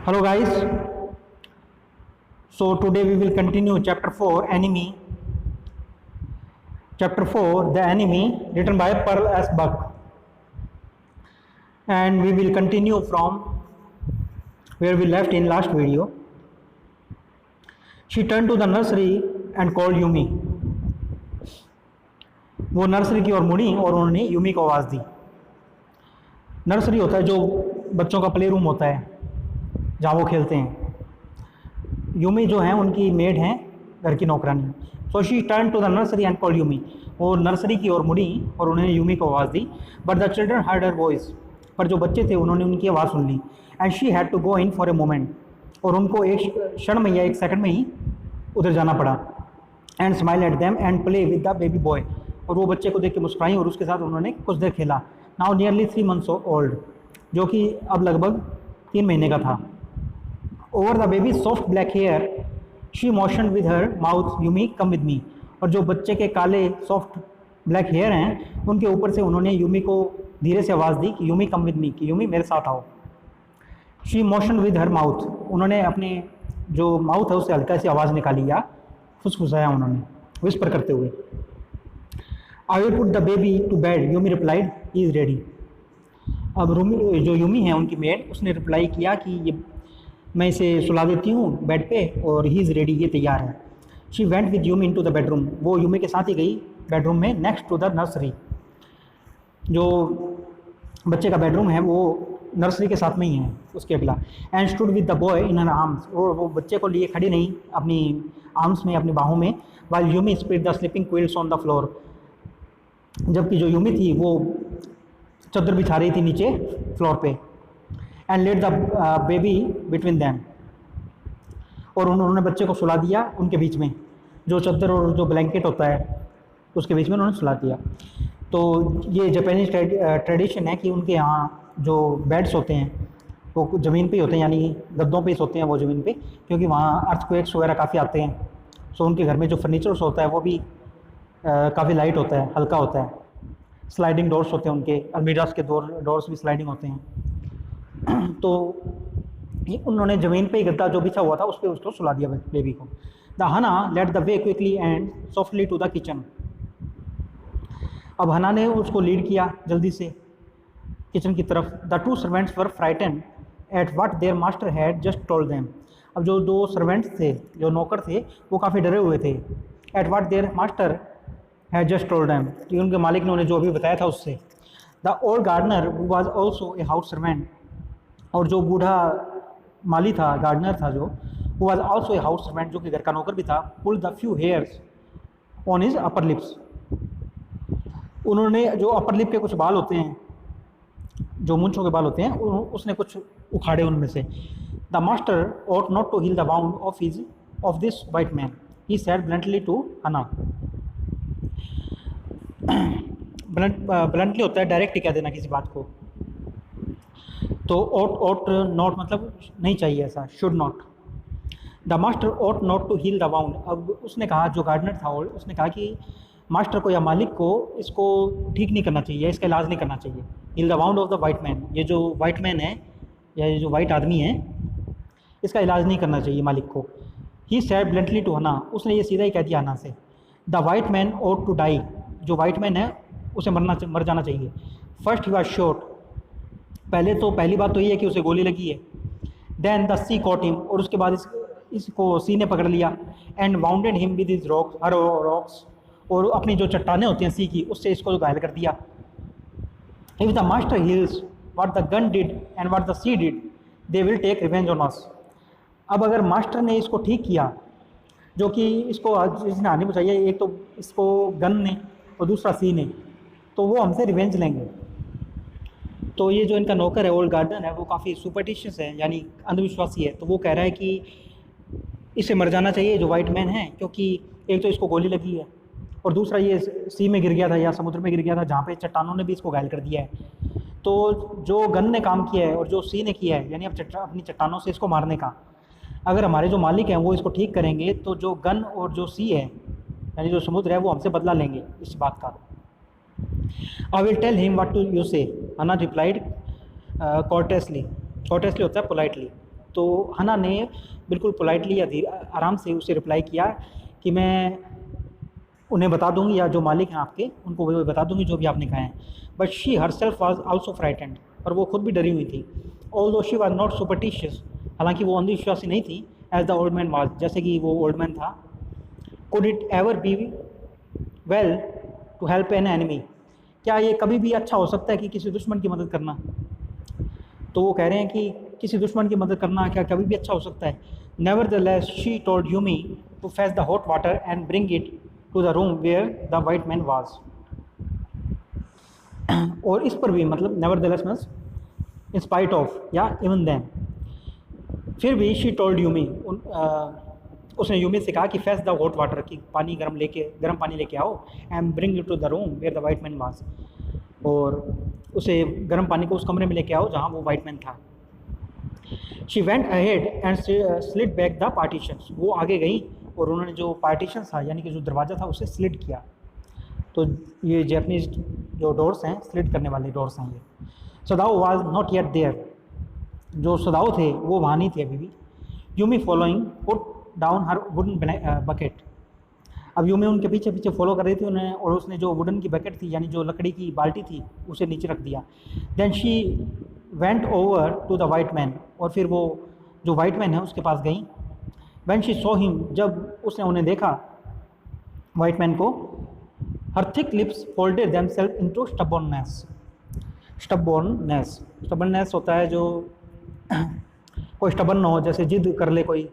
Hello guys, so today we will continue chapter 4 Enemy. Chapter 4 The Enemy, written by Pearl S. Buck, and we will continue from where we left in last video. She turned to the nursery and called Yumi. वो nursery की ओर मुड़ी और उन्होंने Yumi को आवाज़ दी। Nursery होता है जो बच्चों का प्ले रूम होता है जहाँ वो खेलते हैं। यूमी जो हैं उनकी मेड हैं, घर की नौकरानी। So she turn to the nursery and call Yumi. वो नर्सरी की ओर मुड़ी और उन्होंने यूमी को आवाज़ दी। But the children heard her voice, पर जो बच्चे थे उन्होंने उनकी आवाज़ सुन ली। And she had to go in for a moment, और उनको एक क्षण में या एक सेकंड में ही उधर जाना पड़ा। And smile at them and play with the baby boy, और वो बच्चे को देख के मुस्कुराई और उसके साथ उन्होंने कुछ देर खेला। नाउ नियरली 3 months ओल्ड, जो कि अब लगभग 3 महीने का था। Over the baby soft black hair she motion with her mouth Yumi come with me, और जो बच्चे के काले सॉफ्ट ब्लैक हेयर हैं उनके ऊपर से उन्होंने यूमी को धीरे से आवाज़ दी कि यूमी कम विद मी, कि यूमी मेरे साथ आओ। She motion with her mouth, उन्होंने अपने जो माउथ है उससे हल्का सी आवाज़ निकाली या फुसफुसाया उन्होंने विस्पर करते हुए। I will put the baby to bed, Yumi replied he is ready. अब जो यूमी है उनकी मेड, उसने रिप्लाई किया कि ये मैं इसे सुला देती हूँ बेड पे और ही इज़ रेडी, ये तैयार है। She went with Yumi into the bedroom, वो यूमी के साथ ही गई बेडरूम में, नेक्स्ट टू द नर्सरी। जो बच्चे का बेडरूम है वो नर्सरी के साथ में ही है, उसके अगला। And stood with the boy in her arms, और वो बच्चे को लिए खड़ी नहीं अपनी आर्म्स में, अपनी बाहों में। While Yumi spread the sleeping quilts on the floor, जबकि जो यूमी थी वो चादर बिछा रही थी नीचे फ्लोर पे। And let the baby between them, और उन्होंने बच्चे को सुला दिया उनके बीच में, जो चादर और जो ब्लैंकेट होता है उसके बीच में उन्होंने सुला दिया। तो ये जापानीज ट्रेडिशन है कि उनके यहाँ जो बेड्स होते हैं वो ज़मीन पे ही होते हैं, यानी गद्दों पे ही सोते हैं वो ज़मीन पे, क्योंकि वहाँ अर्थक्वेक्स वगैरह काफ़ी आते हैं। सो उनके घर में जो फर्नीचर्स होता है वो भी काफ़ी लाइट होता है, हल्का होता है। स्लाइडिंग डोर्स होते हैं उनके, अलमीरास के डोर्स भी स्लाइडिंग होते हैं। तो उन्होंने ज़मीन पे ही गद्दा जो बिछा हुआ था उस पर उसको सुला दिया बेबी को। The Hana let the way quickly and softly to the kitchen, अब हना ने उसको लीड किया जल्दी से किचन की तरफ। The 2 servants were frightened at what their master had just told them, अब जो 2 सर्वेंट्स थे, जो नौकर थे, वो काफ़ी डरे हुए थे। At what their master had just told them, कि उनके मालिक ने उन्हें जो अभी बताया था उससे। The old gardener was also a house servant, और जो बूढ़ा माली था, गार्डनर था जो, वो was also a house servant, जो कि घर का नौकर भी था। Pull the few hairs on his upper lips, उन्होंने जो अपर लिप के कुछ बाल होते हैं, जो मूंछों के बाल होते हैं, उसने कुछ उखाड़े उनमें से। The master ought not to heal the wound of this white man, he said bluntly to हना। ब्लंटली होता है डायरेक्ट ही कह देना किसी बात को। तो ought not मतलब नहीं चाहिए ऐसा, should not। The master ought not to heal the wound, अब उसने कहा, जो गार्डनर था उसने कहा कि मास्टर को या मालिक को इसको ठीक नहीं करना चाहिए, इसका इलाज नहीं करना चाहिए। heal the wound of the white man, ये जो वाइट मैन है या ये जो वाइट आदमी है, इसका इलाज नहीं करना चाहिए मालिक को। ही said bluntly to हना, उसने ये सीधा ही कह दिया हना से। The white man ought to die, जो वाइट मैन है उसे मर जाना चाहिए। फर्स्ट ही वॉज शॉट, पहली बात तो ये है कि उसे गोली लगी है। Then the sea caught him, और उसके बाद इसको सी ने पकड़ लिया। And bounded him with his rocks, और अपनी जो चट्टानें होती हैं सी की, उससे इसको घायल कर दिया। If the master heals what the gun did and what the sea did, they will take revenge on us, अब अगर मास्टर ने इसको ठीक किया, जो कि इसको इसने हानि पहुंचाई है, एक तो इसको गन ने और दूसरा सी ने, तो वो हमसे रिवेंज लेंगे। तो ये जो इनका नौकर है, ओल्ड गार्डन है, वो काफ़ी सुपरटिशियस है, यानी अंधविश्वासी है। तो वो कह रहा है कि इसे मर जाना चाहिए जो वाइट मैन है, क्योंकि एक तो इसको गोली लगी है और दूसरा ये सी में गिर गया था या समुद्र में गिर गया था, जहाँ पे चट्टानों ने भी इसको घायल कर दिया है। तो जो गन ने काम किया है और जो सी ने किया है, यानी अब अपनी चट्टानों से इसको मारने का, अगर हमारे जो मालिक हैं वो इसको ठीक करेंगे, तो जो गन और जो सी है, यानी जो समुद्र है, वो हमसे बदला लेंगे इस बात का। I will tell him what to you say, Hana replied कॉर्टेसली होता है पोलाइटली। तो हना ने बिल्कुल पोलाइटली या आराम से उसे रिप्लाई किया कि मैं उन्हें बता दूंगी, या जो मालिक हैं आपके उनको वो बता दूंगी जो भी आपने कहा है। But she herself was also frightened, और वो खुद भी डरी हुई थी। Although she was not superstitious, हालांकि वो अंधविश्वासी नहीं थी, as the old man was, जैसे कि वो ओल्ड मैन था। Could it ever be well to help an enemy, क्या ये कभी भी अच्छा हो सकता है कि किसी दुश्मन की मदद करना? तो वो कह रहे हैं कि किसी दुश्मन की मदद करना क्या कभी भी अच्छा हो सकता है? Nevertheless she told Yumi to fetch the hot water and bring it to the room where the white man was. और इस पर भी मतलब nevertheless means in spite of या इवन देन, फिर भी शी टोल्ड यूमी, उसने यूमी से कहा कि फेच द हॉट वाटर, की पानी गर्म पानी लेके आओ, and bring it to the room where the white man was, और उसे गर्म पानी को उस कमरे में लेके आओ जहाँ वो वाइट मैन था। She went ahead and slit back the partitions, वो आगे गई और उन्होंने जो पार्टीशन था यानी कि जो दरवाज़ा था उसे स्लिट किया। तो ये जैपनीज जो डोर्स हैं, स्लिट करने वाले डोर्स हैं ये। सदाओ वाज नॉट येट देयर, जो सदाओ थे वो वहाँ नहीं थे अभी भी। यूमी फॉलोइंग पुट डाउन हर वुडन बकेट, अब यूमी उनके पीछे पीछे फॉलो कर रही थी उन्हें, और उसने जो वुडन की बकेट थी यानी जो लकड़ी की बाल्टी थी उसे नीचे रख दिया। Then she went over to the white man, और फिर वो जो वाइट मैन है उसके पास गई। व्हेन शी सॉ हिम, जब उसने उन्हें देखा वाइट मैन को, her thick lips folded themselves into stubbornness. Stubbornness होता है जो कोई स्टबर्न ना हो, जैसे जिद कर ले कोई,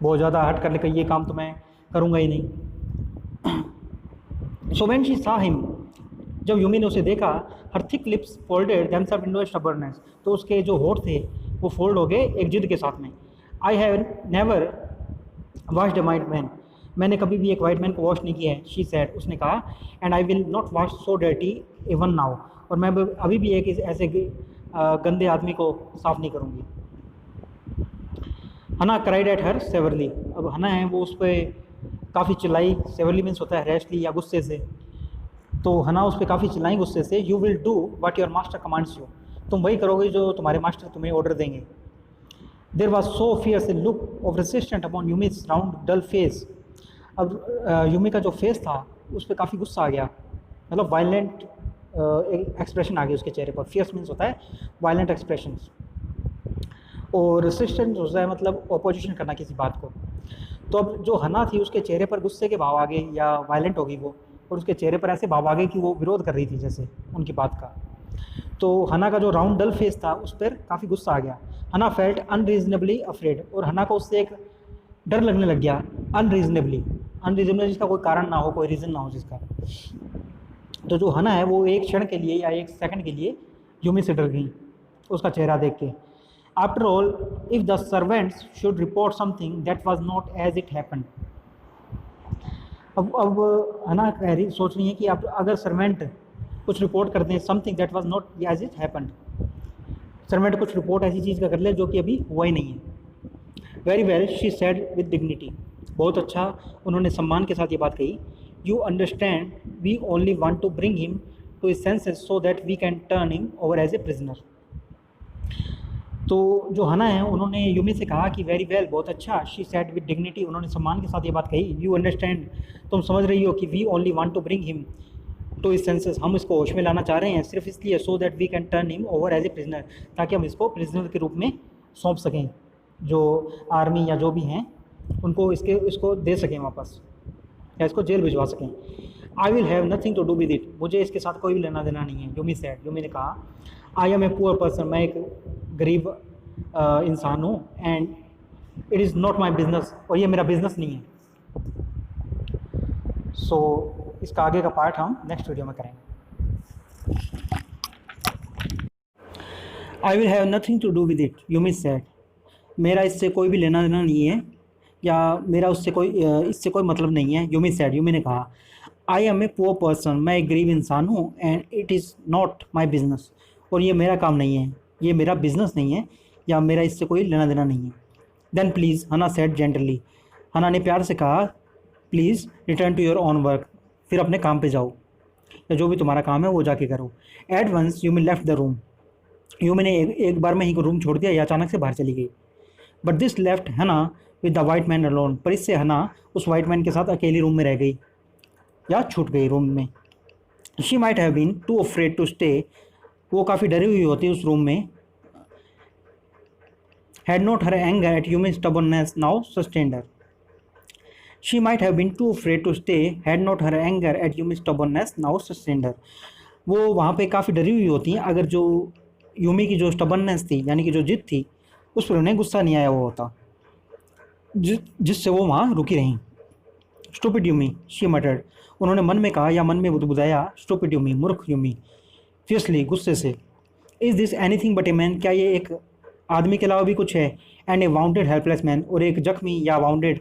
बहुत ज़्यादा हट कर ले कि ये काम तो मैं करूँगा ही नहीं। So when she saw him, जब यूमी ने उसे देखा, her thick lips folded themselves into stubbornness, तो उसके जो होठ थे वो फोल्ड हो गए एक जिद के साथ में। I have never washed a white man, मैंने कभी भी एक वाइट मैन को वॉश नहीं किया है, शी सेड, उसने कहा। And I will not wash so dirty even now, और मैं अभी भी एक ऐसे गंदे आदमी को साफ़ नहीं करूँगी। हना क्राइड एट हर सेवरली, अब हना है वो उस पर काफ़ी चिल्लाई, सेवरली मीन्स होता है रैशली या गुस्से से, तो हना उस पर काफ़ी चिल्लाई गुस्से से। You will do what your master commands you, तुम वही करोगे जो तुम्हारे मास्टर तुम्हें ऑर्डर देंगे। There was so fierce a look of resistant upon Yumi's round dull face, अब यूमी का जो फेस था उस पर काफ़ी गुस्सा आ गया, मतलब वायलेंट एक एक्सप्रेशन आ गया उसके चेहरे पर। फियर्स मीन्स होता है वायलेंट एक्सप्रेशंस, और रेसिस्टेंट होता है मतलब ऑपोजिशन करना किसी बात को। तो अब जो हना थी उसके चेहरे पर गुस्से के भाव आ गए या वायलेंट हो गई वो, और उसके चेहरे पर ऐसे भाव आ गए कि वो विरोध कर रही थी जैसे उनकी बात का। तो हना का जो राउंड डल फेस था उस पर काफ़ी गुस्सा आ गया। हना फेल्ट अनरीजनेबली अफ्रेड, और हना को उससे एक डर लगने लग गया। अनरीजनेबली जिसका कोई कारण ना हो, कोई रीज़न ना हो जिसका। तो जो हना है वो एक क्षण के लिए या एक सेकंड के लिए यूमी से डर गई उसका चेहरा देख के। After all if the servants should report something that was not as it happened, अब हना कह रही सोच रही है कि अब अगर सर्वेंट कुछ रिपोर्ट कर दें something that was not as it happened, servant कुछ रिपोर्ट ऐसी चीज़ का कर ले जो कि अभी हुआ ही नहीं है। Very well she said with dignity, बहुत अच्छा, उन्होंने सम्मान के साथ ये बात कही। You understand we only want to bring him to his senses so that we can turn him over as a prisoner. तो जो हना है उन्होंने यूमी से कहा कि वेरी वेल, बहुत अच्छा, शी सेड विद डिग्निटी, उन्होंने सम्मान के साथ ये बात कही। यू अंडरस्टैंड, तुम समझ रही हो कि we only want to bring him to his senses, हम इसको होश में लाना चाह रहे हैं सिर्फ इसलिए, so that we can turn him over as a prisoner, ताकि हम इसको प्रिजनर के रूप में सौंप सकें, जो आर्मी या जो भी हैं उनको इसको दे सकें वापस, या इसको जेल भिजवा सकें। I will have nothing to do with it, मुझे इसके साथ कोई भी लेना देना नहीं है। यूमी सेड, यूमी ने कहा। I am a poor person, मैं एक गरीब इंसान हूँ, and it is not my business, और ये मेरा बिजनेस नहीं है। सो इसका आगे का पार्ट हम नेक्स्ट वीडियो में करेंगे। I will have nothing to do with it, Yumi said, मेरा इससे कोई भी लेना देना नहीं है, या मेरा इससे कोई मतलब नहीं है। यूमी सेड, यूमी ने कहा। I am a poor person, मैं एक गरीब इंसान हूँ, and it is not my business, और ये मेरा काम नहीं है, ये मेरा बिजनेस नहीं है, या मेरा इससे कोई लेना देना नहीं है। Then please, Hana said gently, Hana ने प्यार से कहा, please return to your own work, फिर अपने काम पे जाओ, या जो भी तुम्हारा काम है वो जाके करो। At once Yumi left the room, Yumi ने एक बार में ही रूम छोड़ दिया या अचानक से बाहर चली गई। बट दिस लेफ्ट हना with the white man alone, पर इससे हना उस वाइट मैन के साथ अकेली रूम में रह गई या छूट गई रूम में। She might have been too afraid to stay, वो काफ़ी डरी हुई होती उस रूम में। Had not her anger at human stubbornness now sustained her, she might have been too afraid to stay had not her anger at human stubbornness now sustained her. वो वहाँ पे काफ़ी डरी हुई होती हैं अगर जो यूमी की जो स्टबर्ननेस थी यानी कि जो जिद थी उस पर उन्हें गुस्सा नहीं आया वो होता, जिससे वो वहाँ रुकी रहीं। स्टूपिड यूमी शी मटर्ड, उन्होंने मन में कहा या मन में बुदबुदाया, स्टूपिड यूमी मूर्ख यूमी, फियसली गुस्से से। Is this anything but a man, क्या ये एक आदमी के अलावा भी कुछ है। And A bounded helpless man, और एक जख्मी या वाउंडेड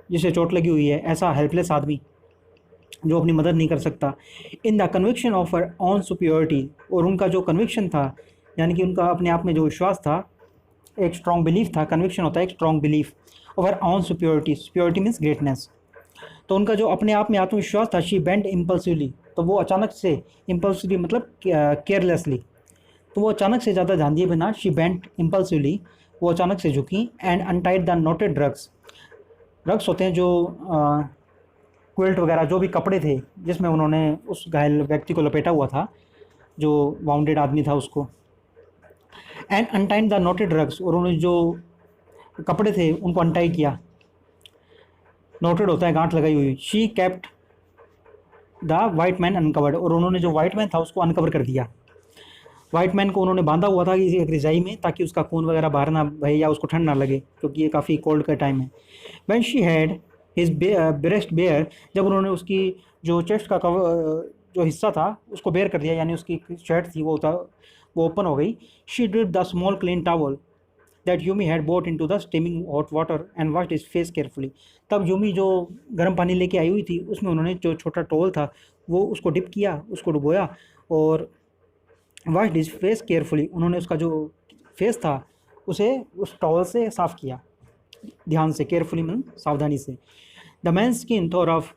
जिसे चोट लगी हुई है ऐसा हेल्पलेस आदमी जो अपनी मदद नहीं कर सकता। In the conviction of her own superiority, और उनका जो कन्विक्शन था यानी कि उनका अपने आप में जो विश्वास था, एक स्ट्रॉन्ग बिलीफ था। कन्विक्शन होता है एक strong belief of her own superiority, superiority means greatness. तो उनका जो अपने आप में आत्मविश्वास था, शी बेंड इम्पल्सिवली, तो वो अचानक से, इम्पल्सिवली मतलब केयरलेसली, तो वो अचानक से ज़्यादा ध्यान दिए बिना, शी बेंड इम्पल्सिवली, वो अचानक से झुकी। And untied the noted drugs, drugs होते हैं जो क्विल्ट वगैरह जो भी कपड़े थे जिसमें उन्होंने उस घायल व्यक्ति को लपेटा हुआ था, जो वाउंडेड आदमी था उसको। And untied the noted drugs, और उन्होंने जो कपड़े थे उनको अनटाई किया। नोटेड होता है गांठ लगाई हुई। She kept the white man uncovered, और उन्होंने जो वाइट मैन था उसको अनकवर कर दिया। वाइट मैन को उन्होंने बांधा हुआ था किसी एक रजाई में ताकि उसका खून वगैरह बाहर ना बहे या उसको ठंड ना लगे, क्योंकि ये काफ़ी कोल्ड का टाइम है। When she had his breast bare, जब उन्होंने उसकी जो चेस्ट का जो हिस्सा था उसको बेयर कर दिया, यानी उसकी शर्ट थी वो ओपन हो गई। She did the small clean towel that Yumi had boat into the steaming hot water and washed his face carefully, तब यूमी जो गर्म पानी लेके आई हुई थी उसमें उन्होंने जो छोटा टॉवल था वो उसको डिप किया, उसको डुबोया और वॉश्ड हिज फेस केयरफुली, उन्होंने उसका जो फेस था उसे उस टॉवल से साफ़ किया ध्यान से। केयरफुली मीन सावधानी से। The man skin Thor of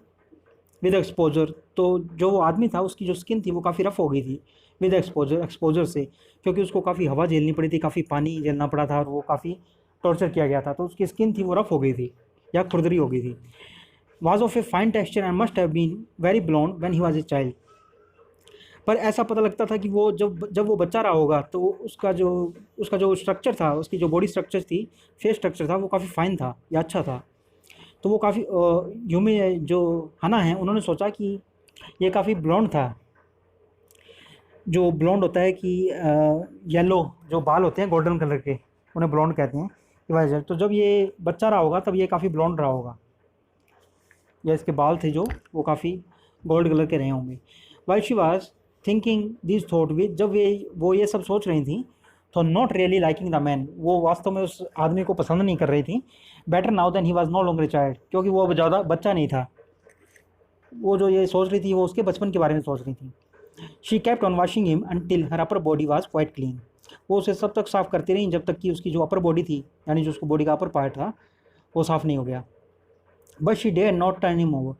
with exposure, तो जो वो आदमी था उसकी जो स्किन थी वो काफ़ी रफ़ हो गई थी विद एक्सपोजर से, क्योंकि उसको काफ़ी हवा झेलनी पड़ी थी, काफ़ी पानी झेलना पड़ा था और वो काफ़ी टॉर्चर किया गया था, तो उसकी स्किन थी वो रफ़ हो गई थी या खुरदरी हो गई थी। Was of a fine texture and must have been very blond when he was a child, पर ऐसा पता लगता था कि वो जब वो बच्चा रहा होगा तो उसका जो स्ट्रक्चर था, उसकी जो बॉडी स्ट्रक्चर थी, फेस स्ट्रक्चर था, वो काफ़ी फाइन था या अच्छा था। तो वो काफ़ी यूमी जो हना है उन्होंने सोचा कि ये काफ़ी ब्लॉन्ड था। जो ब्लॉन्ड होता है कि येलो जो बाल होते हैं गोल्डन कलर के, उन्हें ब्लॉन्ड कहते हैं कि वजह। तो जब ये बच्चा रहा होगा तब ये काफ़ी ब्लॉन्ड रहा होगा, या इसके बाल थे जो वो काफ़ी गोल्ड कलर के रहे होंगे। While she was thinking this thought with, जब वो ये सब सोच रही थी, तो not really liking the man, वो वास्तव में उस आदमी को पसंद नहीं कर रही थी। Better now then he was no longer child, क्योंकि वो अब ज़्यादा बच्चा नहीं था। वो जो ये सोच रही थी वो उसके बचपन के बारे में सोच रही थी। She kept on washing him until her upper body was quite clean, वो उसे सब तक साफ़ करती रही जब तक कि उसकी जो अपर बॉडी थी, यानी जो उसको बॉडी का अपर पार्ट था, वो साफ़ नहीं हो गया। But she dare not turn him over,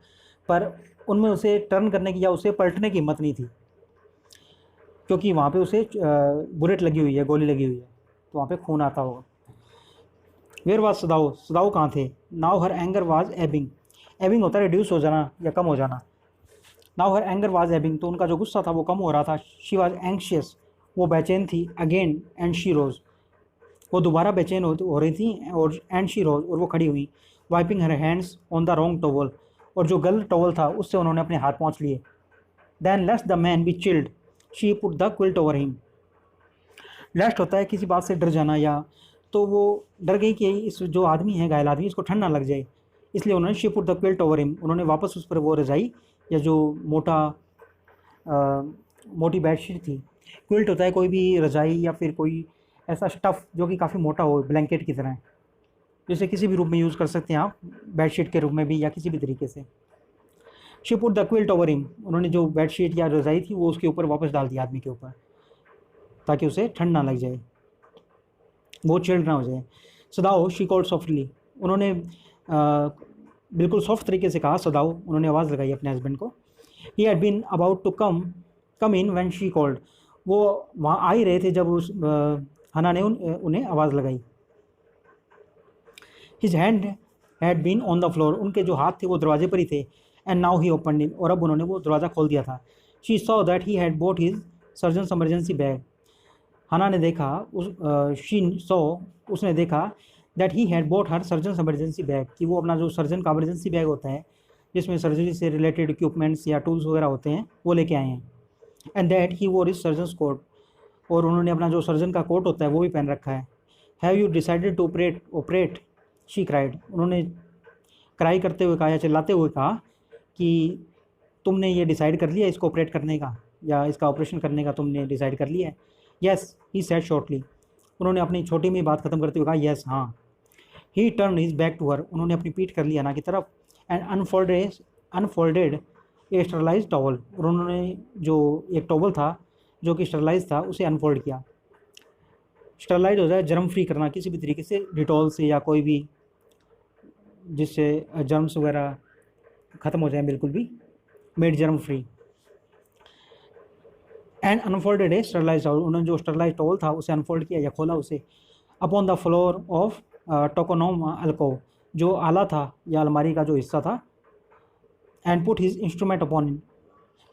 पर उनमें उसे टर्न करने की या उसे पलटने की हिम्मत नहीं थी, क्योंकि वहाँ पे उसे बुलेट लगी हुई है, गोली लगी हुई है, तो वहाँ पे खून आता होगा। वेयर वाज सदाओ, सदाओ कहाँ थे। Now her anger was Ebbing, Ebbing होता है रिड्यूस हो जाना या कम हो जाना। Now her anger was Ebbing, तो उनका जो गुस्सा था वो कम हो रहा था। शी वाज एंक्शियस, वो बेचैन थी। अगेन एंड शी रोज, वो दोबारा बेचैन हो रही थी। और एंड शी रोज, और वो खड़ी हुई। Wiping her hands on the wrong towel, और जो गलत टॉवल था उससे उन्होंने अपने हाथ पहुँच लिए। देन लेट्स the man be chilled, she put the quilt over him. Lest होता है किसी बात से डर जाना, या तो वो डर गई कि इस जो आदमी है, घायल आदमी, इसको ठंड ना लग जाए, इसलिए उन्होंने she put the quilt over him, उन्होंने वापस उस पर वो रजाई या जो मोटी बेडशीट थी। क्विल्ट होता है कोई भी रजाई या फिर कोई ऐसा स्टफ़ जो कि काफ़ी मोटा हो, ब्लैंकेट की तरह, जिसे किसी भी रूप में यूज़ कर सकते हैं आप, बेडशीट के रूप में भी या किसी भी तरीके से। She put the quilt over him, उन्होंने जो बेडशीट या रजाई थी वो उसके ऊपर वापस डाल दिया, आदमी के ऊपर, ताकि उसे ठंड ना लग जाए, वो चिल्ड ना हो जाए। सदाओ शी कॉल्ड सॉफ्टली, उन्होंने बिल्कुल सॉफ्ट तरीके से कहा सदाओ, उन्होंने आवाज़ लगाई अपने हस्बैंड को। He had been about to come in when she called, वो वहाँ आ ही रहे थे जब उस हना ने उन्हें आवाज़ लगाई। His hand had been on the floor, उनके जो हाथ थे वो दरवाजे पर ही थे। And now he open it, और अब उन्होंने वो दरवाज़ा खोल दिया था। She saw that he had bought his surgeon's emergency bag, हना ने देखा उसने देखा that he had bought her surgeon emergency bag, कि वो अपना जो सर्जन का इमरजेंसी बैग होता है जिसमें सर्जरी से रिलेटेड इक्विपमेंट्स या टूल्स वगैरह होते हैं वो लेके आए हैं। एंड दैट ही वोर इज सर्जन्स कोट, और उन्होंने अपना जो सर्जन का कोट होता है वो भी पहन रखा है। Have you decided to operate she cried, उन्होंने क्राई करते हुए कहा या चिल्लाते हुए कहा कि तुमने ये डिसाइड कर लिया इसको ऑपरेट करने का, या इसका ऑपरेशन करने का तुमने डिसाइड कर लिया है। येस ही सेड शॉर्टली, उन्होंने अपनी छोटी में बात खत्म करते हुए कहा येस हाँ। He turn his back to her, उन्होंने अपनी पीठ कर लिया ना की तरफ। And unfolded a sterilise towel, और उन्होंने जो एक टॉवल था जो कि स्टरलाइज था उसे अनफोल्ड किया। स्टरलाइज हो जाए जर्म फ्री करना किसी भी तरीके से, डिटॉल से या कोई भी जिससे जर्म्स वगैरह ख़त्म हो जाए बिल्कुल भी, made germ free. And unfolded a sterilise towel, उन्होंने जो स्टरलाइज टॉवल था उसे अनफोल्ड किया या खोला उसे। Upon the floor of tokonoma अल्कोव, जो आला था या अलमारी का जो हिस्सा था। And put his instrument upon it,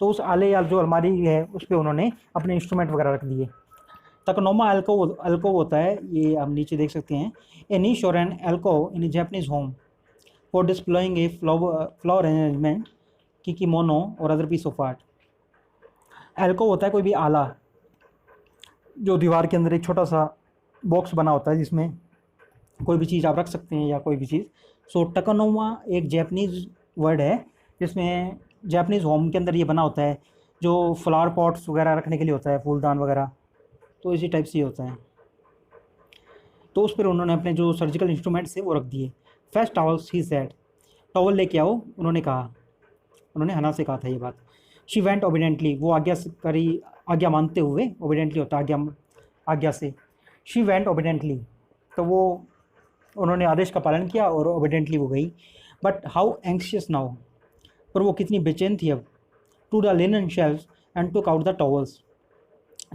तो उस आले या जो अलमारी है उस पर उन्होंने अपने इंस्ट्रूमेंट वगैरह रख दिए। टोकोनोमा अल्कोव होता है, ये आप नीचे देख सकते हैं, ए नीश और an alcove in Japanese home for displaying a flower arrangement kakemono और other piece of art. Alcove होता है कोई भी आला जो दीवार के अंदर एक छोटा सा बॉक्स बना होता है जिसमें कोई भी चीज़ आप रख सकते हैं या कोई भी चीज़। सो टकोनोमा एक जैपनीज़ वर्ड है जिसमें जैपनीज़ होम के अंदर ये बना होता है, जो फ्लावर पॉट्स वगैरह रखने के लिए होता है, फूलदान वगैरह, तो इसी टाइप से होता है। तो उस पर उन्होंने अपने जो सर्जिकल इंस्ट्रूमेंट्स थे वो रख दिए। First towels he said, towel लेके आओ उन्होंने कहा, उन्होंने हना से कहा था ये बात। शी वेंट ओबिडेंटली, वो आज्ञा मानते हुए, ओबिडेंटली होता है आज्ञा से। शी वेंट ओबिडेंटली, तो वो उन्होंने आदेश का पालन किया और ओबिडेंटली वो गई। बट हाउ एंक्शियस नाउ, पर वो कितनी बेचैन थी अब। To the linen shelves and took out the towels,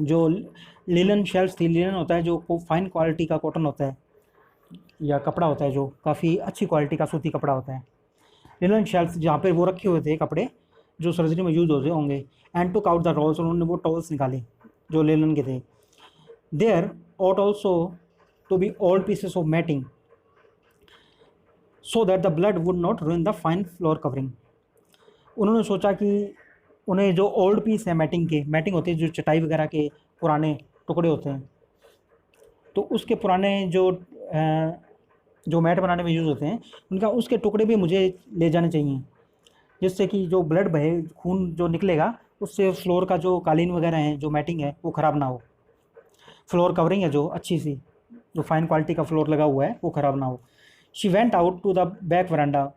जो लिनन शेल्फ्स थी, लिनन होता है जो फाइन क्वालिटी का कॉटन होता है या कपड़ा होता है जो काफ़ी अच्छी क्वालिटी का सूती कपड़ा होता है। लिनन शेल्फ्स जहाँ पे वो रखे हुए थे कपड़े जो सर्जरी में यूज होते होंगे। And took out the towels, उन्होंने वो टॉवल्स निकाले जो लिनन के थे। There ought also to be old pieces of matting so that the blood would not ruin the fine floor covering। उन्होंने सोचा कि उन्हें जो ओल्ड पीस है मैटिंग होती है, जो चटाई वगैरह के पुराने टुकड़े होते हैं, तो उसके पुराने जो मैट बनाने में यूज़ होते हैं उनका उसके टुकड़े भी मुझे ले जाने चाहिए, जिससे कि जो ब्लड बहे, खून जो निकलेगा उससे फ्लोर का जो कालीन वगैरह है, जो मैटिंग है, वो ख़राब ना हो। फ्लोर कवरिंग है जो अच्छी सी, जो फाइन क्वालिटी का फ्लोर लगा हुआ है, वो ख़राब ना हो। She went out to the back veranda,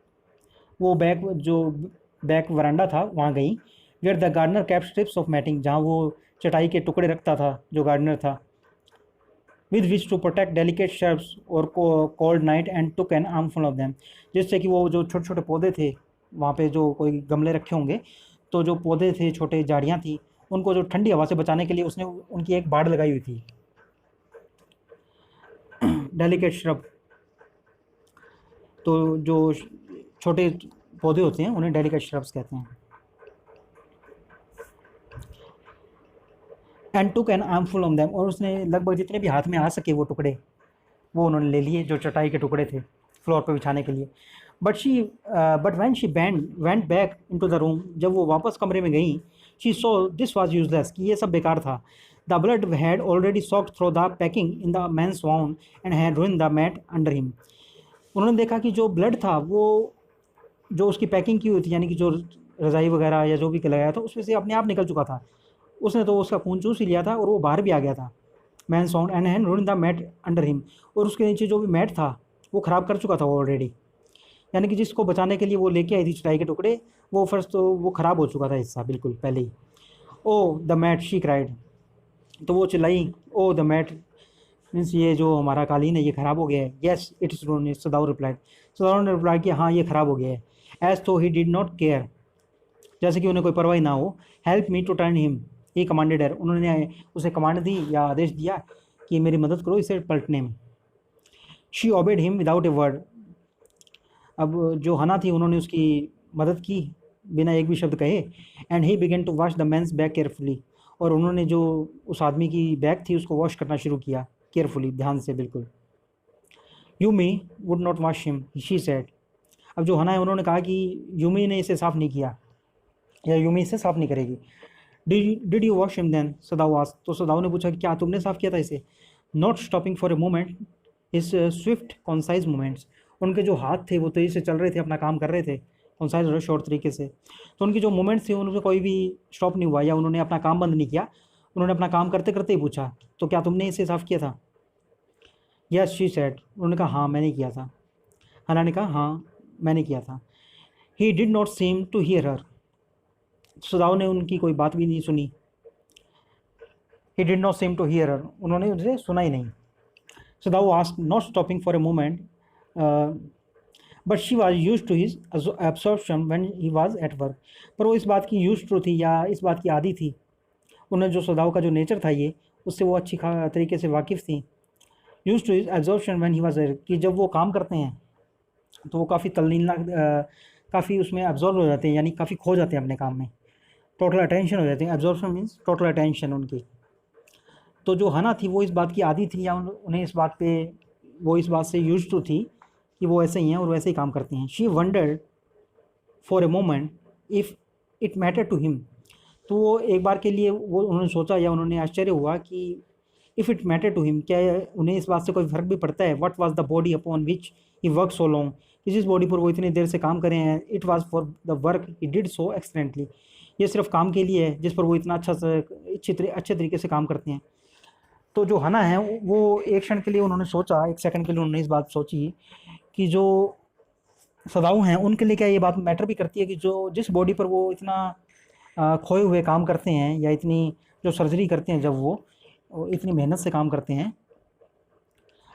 वो बैक वरांडा था वहाँ गई। Where the gardener kept strips of matting, जहाँ वो चटाई के टुकड़े रखता था जो गार्डनर था। With which to protect delicate shrubs और cold night and took an armful of them, जिससे कि वो जो छोटे छोटे पौधे थे वहाँ पे, जो कोई गमले रखे होंगे, तो जो पौधे थे, छोटे झाड़ियाँ थी, उनको जो ठंडी हवा से बचाने के लिए उसने उनकी एक बाड़ लगाई हुई थी। डेलिकेट श्रब, तो जो छोटे पौधे होते हैं उन्हें डेलिकेट श्रब्स कहते हैं। And took an armful on them, और उसने लगभग जितने भी हाथ में आ सके वो टुकड़े वो उन्होंने ले लिए, जो चटाई के टुकड़े थे फ्लोर पर बिछाने के लिए। But when she went back into the room, जब वो वापस कमरे में गई, she saw this was useless, कि ये सब बेकार था। The blood had already soaked through the packing in the man's wound and had ruined the mat under him. उन्होंने देखा कि जो ब्लड था वो जो उसकी पैकिंग की हुई थी, यानी कि जो रज़ाई वगैरह या जो भी लगाया था उसमें से अपने आप निकल चुका था, उसने तो उसका खून चूस ही लिया था और वो बाहर भी आ गया था। Man's wound and had ruined the mat under him, और उसके नीचे जो भी मैट था वो ख़राब कर चुका था ऑलरेडी, यानी कि जिसको बचाने के लिए वो लेके आई थी चटाई के टुकड़े, वो फर्स्ट तो वो ख़राब हो चुका था हिस्सा बिल्कुल पहले ही। ओ द मैट, शी क्राइड, तो वो चिल्लाई, ओ द मैट मीन्स ये जो हमारा कालीन है ये ख़राब हो गया है। Yes it is ruined, Sadao replied, Sadao ने रिप्लाई किया हाँ ये ख़राब हो गया है। एज तो ही डिड नॉट केयर, जैसे कि उन्हें कोई परवाह ना हो। Help me to turn him, he commanded her, उन्होंने उसे कमांड दी या आदेश दिया कि मेरी मदद करो इसे पलटने में। She obeyed him without a word. अब जो हना थी उन्होंने उसकी मदद की बिना एक भी शब्द कहे। And he began to wash the man's bag carefully, और उन्होंने जो उस आदमी की बैग थी उसको वॉश करना शुरू किया केयरफुली, ध्यान से बिल्कुल। Yumi would not wash him, she said. अब जो हना है उन्होंने कहा कि यूमी ने इसे साफ़ नहीं किया या यूमी इसे साफ़ नहीं करेगी। Did you wash him then, Sadao asked. तो सदाऊ ने पूछा कि क्या तुमने साफ़ किया था इसे। Not stopping for a moment इस स्विफ्ट कॉन्साइज मोमेंट्स, उनके जो हाथ थे वो तेज़ी से चल रहे थे, अपना काम कर रहे थे कॉन्साइज और शॉर्ट तरीके से। तो उनकी जो मोमेंट्स थी उनमें कोई भी स्टॉप नहीं हुआ या उन्होंने अपना काम बंद नहीं किया, उन्होंने अपना काम करते करते ही पूछा तो क्या तुमने इसे साफ़ किया था। यस शी सेड, उन्होंने कहा हाँ मैंने किया था। हना ने कहा हाँ मैंने किया था। He did not seem to hear her, Sadao ने उनकी कोई बात भी नहीं सुनी। He did not seem to hear her, उन्होंने उनसे सुना ही नहीं। Sadao asked not stopping for a moment but she was used to his absorption when he was at work. पर वो इस बात की यूज टू थी या इस बात की आदी थी, उन्हें जो सदाऊ का जो नेचर था ये, उससे वो अच्छी तरीके से वाकिफ़ थी। Use to his absorption when he was at, कि जब वो काम करते हैं तो वो काफ़ी तल्लीन काफ़ी उसमें एब्जॉर्व हो जाते हैं, यानी काफ़ी खो जाते हैं अपने काम में, टोटल अटेंशन हो जाते हैं। एब्जॉर्प्शन मीन्स टोटल अटेंशन उनकी। तो जो हना थी वो इस बात की आदी थी या उन्हें इस बात पे वो इस बात से यूज टू थी कि वो ऐसे ही हैं और वैसे ही काम करते हैं। She wondered for a moment if it matter to him, तो वो एक बार के लिए वो उन्होंने सोचा या उन्होंने आश्चर्य हुआ कि if it matter to him, क्या उन्हें इस बात से कोई फ़र्क भी पड़ता है। What was the body upon which he work so long, जिस बॉडी पर वो इतनी देर से काम कर रहे हैं। It was for the work he did so excellently, ये सिर्फ काम के लिए है जिस पर वो इतना अच्छे तरीके से काम करते हैं। तो जो हना है वो एक क्षण के लिए उन्होंने सोचा, एक सेकंड के लिए उन्होंने इस बात सोची कि जो सदाऊ हैं उनके लिए क्या ये बात मैटर भी करती है कि जो जिस बॉडी पर वो इतना खोए हुए काम करते हैं या इतनी जो सर्जरी करते हैं, जब वो इतनी मेहनत से काम करते हैं,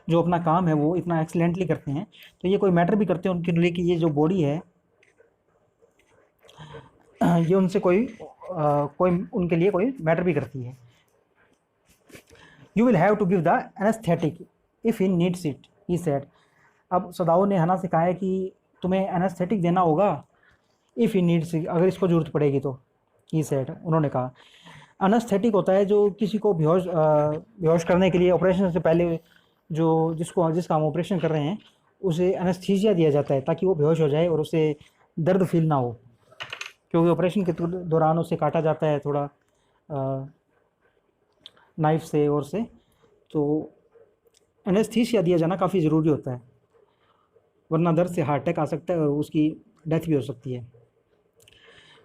जो अपना काम है वो इतना एक्सीलेंटली करते हैं, तो ये कोई मैटर भी करते हैं उनके लिए कि ये जो बॉडी है ये उनसे कोई उनके लिए कोई मैटर भी करती है। You will have to give the anaesthetic if he needs it, he said. अब सदाऊ ने हना से कहा है कि तुम्हें एनेस्थेटिक देना होगा इफ़ ही नीड्स इट, अगर इसको ज़रूरत पड़ेगी तो, ही सेड, उन्होंने कहा। एनेस्थेटिक होता है जो किसी को बेहोश करने के लिए ऑपरेशन से पहले जिसका हम ऑपरेशन कर रहे हैं उसे एनेस्थीसिया दिया जाता है ताकि वो बेहोश हो जाए और उसे दर्द फील ना हो, क्योंकि ऑपरेशन के दौरान उसे काटा जाता है थोड़ा नाइफ से और से, तो एनेस्थीसिया दिया जाना काफ़ी ज़रूरी होता है, वरना दर्द से हार्ट अटैक आ सकता है और उसकी डेथ भी हो सकती है।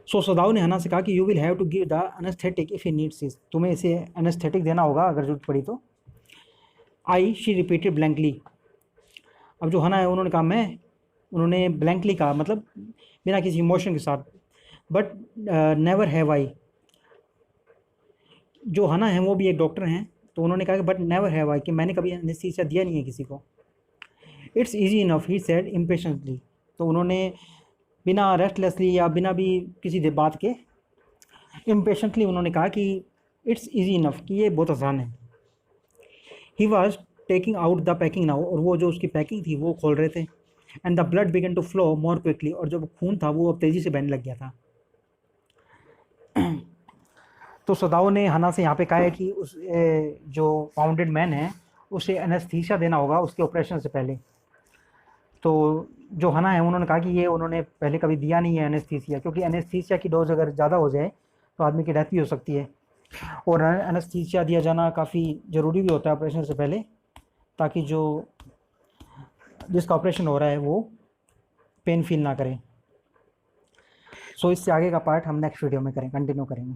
सो सदाऊ ने हना से कहा कि you will have to give the anaesthetic if he needs it, तुम्हें इसे एनेस्थेटिक देना होगा अगर ज़रूरत पड़ी तो। I, she repeated blankly. अब जो हना है उन्होंने कहा मैं, उन्होंने ब्लैंकली कहा मतलब बिना किसी इमोशन के साथ। बट नेवर हैव आई, जो हना है वो भी एक डॉक्टर हैं, तो उन्होंने कहा कि बट नेवर हैव आई, कि मैंने कभी एनेस्थीसिया दिया नहीं है किसी को। It's easy enough, he said impatiently, तो उन्होंने बिना रेस्टलेसली या बिना भी किसी बात के इम्पेशेंटली उन्होंने कहा कि इट्स ईजी इनफ, कि ये बहुत आसान है। He was taking out the packing now, और वो जो उसकी पैकिंग थी वो खोल रहे थे। And the blood began to flow more quickly, और जो खून था वो अब तेज़ी से बहने लग गया था। तो सदाऊ ने हना से यहाँ पे कहा है कि उस जो वाउंडेड मैन है उसे एनेस्थीसिया देना होगा उसके ऑपरेशन से पहले। तो जो हना है उन्होंने कहा कि ये उन्होंने पहले कभी दिया नहीं है एनेस्थीसिया, क्योंकि एनेस्थीसिया की डोज अगर ज़्यादा हो जाए तो आदमी की डेथ भी हो सकती है, और एनेस्थीसिया दिया जाना काफ़ी ज़रूरी भी होता है ऑपरेशन से पहले, ताकि जो जिसका ऑपरेशन हो रहा है वो पेन फील ना करें। सो इससे आगे का पार्ट हम नेक्स्ट वीडियो में कंटिन्यू करेंगे।